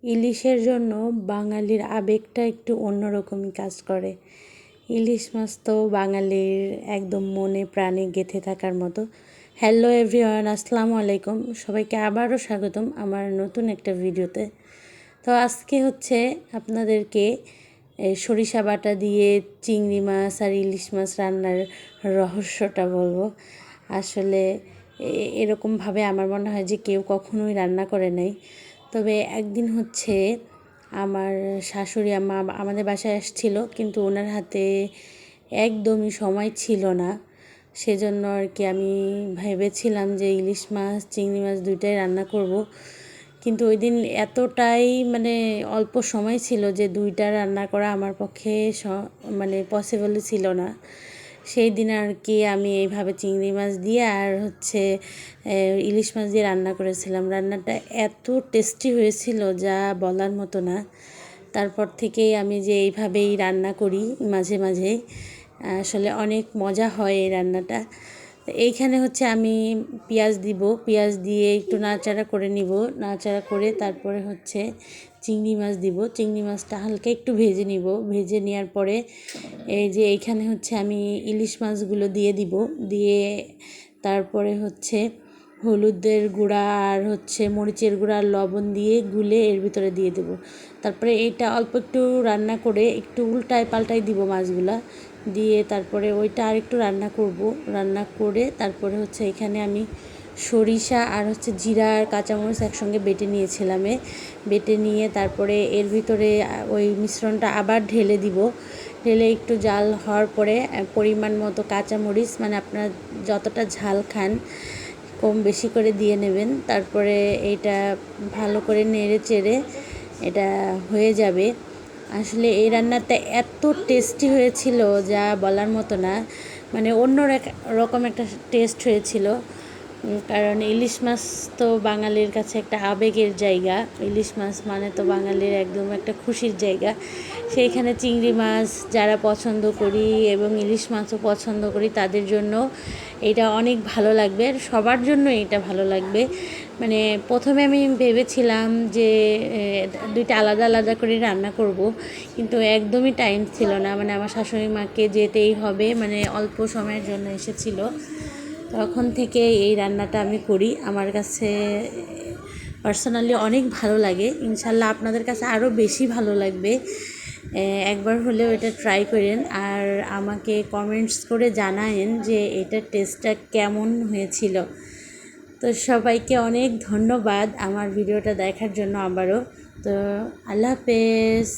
ইলিশের জন্য বাঙালির আবেগটা একটু অন্যরকমই কাজ করে। ইলিশ মাছ তো বাঙালির একদম মনে প্রাণে গেঁথে থাকার মতো। হ্যালো এভরিওয়ান, আসসালামু আলাইকুম। সবাইকে আবারও স্বাগতম আমার নতুন একটা ভিডিওতে। তো আজকে হচ্ছে আপনাদেরকে সরিষা বাটা দিয়ে চিংড়ি মাছ আর ইলিশ মাছ রান্নার রহস্যটা বলবো। আসলে এরকমভাবে আমার মনে হয় যে কেউ কখনোই রান্না করে নাই। তবে একদিন হচ্ছে আমার শাশুড়ি আম্মা আমাদের বাসায় আসছিল, কিন্তু ওনার হাতে একদমই সময় ছিল না। সেজন্য আর কি আমি ভেবেছিলাম যে ইলিশ মাছ চিংড়ি মাছ দুইটাই রান্না করব, কিন্তু ওই দিন এতটাই অল্প সময় ছিল যে দুইটা রান্না করা আমার পক্ষে পসিবলই ছিল না। সেই দিন আর কি আমি এইভাবে চিংড়ি মাছ দিয়ে আর হচ্ছে ইলিশ মাছ দিয়ে রান্না করেছিলাম। রান্নাটা এত টেস্টি হয়েছিল যা বলার মতো না। তারপর থেকেই আমি যে এইভাবেই রান্না করি মাঝে মাঝে, আসলে অনেক মজা হয় এই রান্নাটা। এইখানে হচ্ছে আমি পেঁয়াজ দিব, পেঁয়াজ দিয়ে একটু নাড়াচাড়া করে নিব, নাড়াচাড়া করে তারপরে হচ্ছে চিংড়ি মাছ দিব। চিংড়ি মাছটা হালকা একটু ভেজে নিব, ভেজে নেওয়ার পরে এই যে এইখানে হচ্ছে আমি ইলিশ মাছগুলো দিয়ে দিব, দিয়ে তারপরে হচ্ছে হলুদের গুঁড়া আর হচ্ছে মরিচের গুঁড়া আর লবণ দিয়ে গুলে এর ভিতরে দিয়ে দেবো। তারপরে এইটা অল্প একটু রান্না করে একটু উল্টায় পাল্টায় দিব মাছগুলা দিয়ে, তারপরে ওইটা আর একটু রান্না করব। রান্না করে তারপরে হচ্ছে এখানে আমি সরিষা আর হচ্ছে জিরা আর কাঁচামরিচ একসঙ্গে বেটে নিয়েছিলাম। বেটে নিয়ে তারপরে এর ভিতরে ওই মিশ্রণটা আবার ঢেলে দিব। ঢেলে একটু জাল হওয়ার পরে পরিমাণ মতো কাঁচামরিচ, আপনারা যতটা ঝাল খান কম বেশি করে দিয়ে নেবেন। তারপরে এইটা ভালো করে নেড়ে চেড়ে এটা হয়ে যাবে। আসলে এই রান্নাটা এত টেস্টি হয়েছিল যা বলার মতো না, অন্য রকম একটা টেস্ট হয়েছিল। কারণ ইলিশ মাছ তো বাঙালির কাছে একটা আবেগের জায়গা। ইলিশ মাছ মানে তো বাঙালির একদম একটা খুশির জায়গা। সেইখানে চিংড়ি মাছ যারা পছন্দ করি এবং ইলিশ মাছও পছন্দ করি তাদের জন্য এটা অনেক ভালো লাগবে, আর সবার জন্য এটা ভালো লাগবে। প্রথমে আমি ভেবেছিলাম যে দুইটা আলাদা আলাদা করে রান্না করব, কিন্তু একদমই টাইম ছিল না। আমার শাশুড়ি মাকে যেতেই হবে, অল্প সময়ের জন্য এসেছিল। তখন থেকে এই রান্নাটা আমি করি। আমার কাছে পার্সোনালি অনেক ভালো লাগে। ইনশাল্লাহ আপনাদের কাছে আরও বেশি ভালো লাগবে। একবার হলেও এটা ট্রাই করেন আর আমাকে কমেন্টস করে জানায়েন যে এটার টেস্টটা কেমন হয়েছিল। তো সবাইকে অনেক ধন্যবাদ আমার ভিডিওটা দেখার জন্য আবারও। তো আল্লাহ হাফেজ।